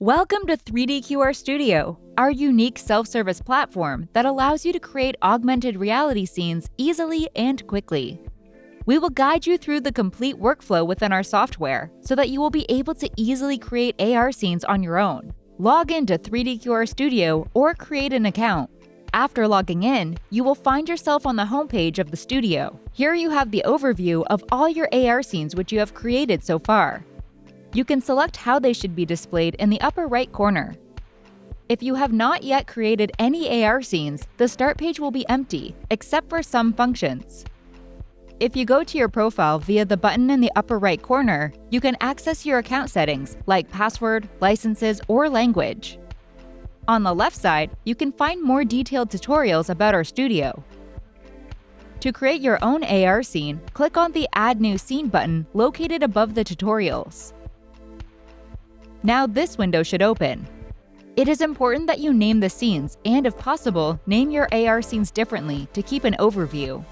Welcome to 3D Studio, our unique self-service platform that allows you to create augmented reality scenes easily and quickly. We will guide you through the complete workflow within our software so that you will be able to easily create AR scenes on your own. Log into 3D Studio or create an account. After logging in, you will find yourself on the homepage of the studio. Here you have the overview of all your AR scenes which you have created so far. You can select how they should be displayed in the upper right corner. If you have not yet created any AR scenes, the start page will be empty, except for some functions. If you go to your profile via the button in the upper right corner, you can access your account settings like password, licenses, or language. On the left side, you can find more detailed tutorials about our studio. To create your own AR scene, click on the Add New Scene button located above the tutorials. Now this window should open. It is important that you name the scenes and, if possible, name your AR scenes differently to keep an overview.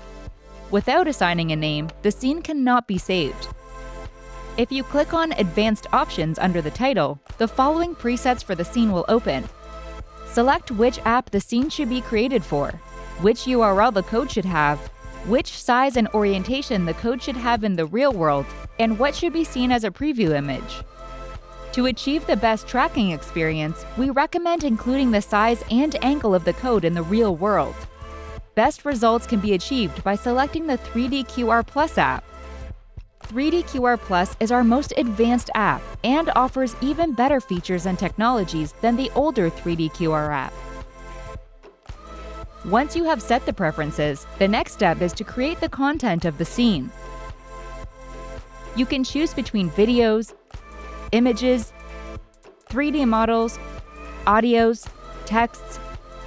Without assigning a name, the scene cannot be saved. If you click on Advanced Options under the title, the following presets for the scene will open. Select which app the scene should be created for, which URL the code should have, which size and orientation the code should have in the real world, and what should be seen as a preview image. To achieve the best tracking experience, we recommend including the size and angle of the code in the real world. Best results can be achieved by selecting the 3D Plus app. 3D Plus is our most advanced app and offers even better features and technologies than the older 3D app. Once you have set the preferences, the next step is to create the content of the scene. You can choose between videos, images, 3D models, audios, texts,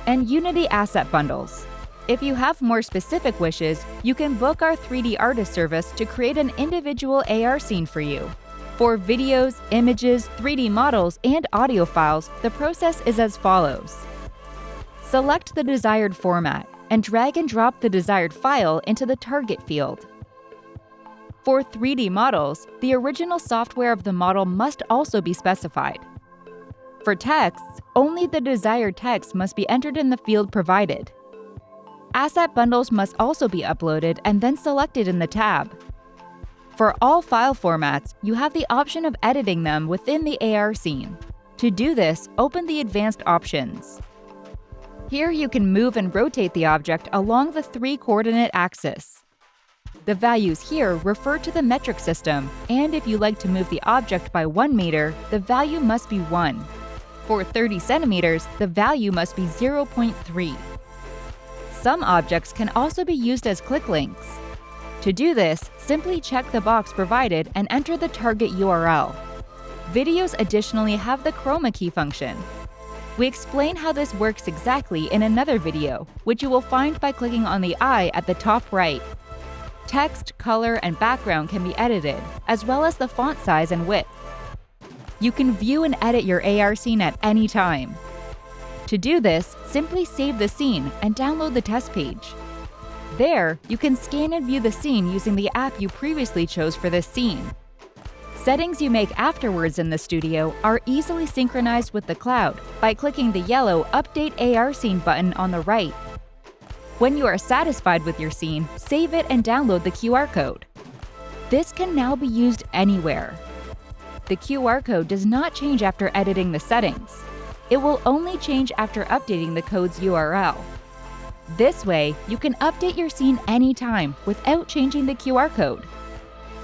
and Unity asset bundles. If you have more specific wishes, you can book our 3D artist service to create an individual AR scene for you. For videos, images, 3D models, and audio files, the process is as follows. Select the desired format and drag and drop the desired file into the target field. For 3D models, the original software of the model must also be specified. For texts, only the desired text must be entered in the field provided. Asset bundles must also be uploaded and then selected in the tab. For all file formats, you have the option of editing them within the AR scene. To do this, open the Advanced Options. Here you can move and rotate the object along the 3-coordinate axis. The values here refer to the metric system, and if you like to move the object by 1 meter, the value must be 1. For 30 centimeters, the value must be 0.3. Some objects can also be used as click links. To do this, simply check the box provided and enter the target URL. Videos additionally have the chroma key function. We explain how this works exactly in another video, which you will find by clicking on the eye at the top right. Text, color, and background can be edited, as well as the font size and width. You can view and edit your AR scene at any time. To do this, simply save the scene and download the test page. There, you can scan and view the scene using the app you previously chose for this scene. Settings you make afterwards in the studio are easily synchronized with the cloud by clicking the yellow Update AR Scene button on the right. When you are satisfied with your scene, save it and download the QR code. This can now be used anywhere. The QR code does not change after editing the settings. It will only change after updating the code's URL. This way, you can update your scene anytime without changing the QR code.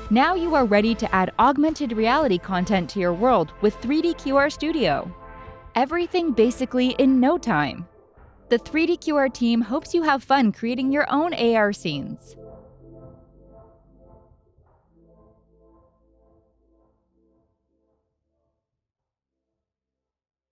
Now you are ready to add augmented reality content to your world with 3D Studio. Everything basically in no time. The 3D team hopes you have fun creating your own AR scenes.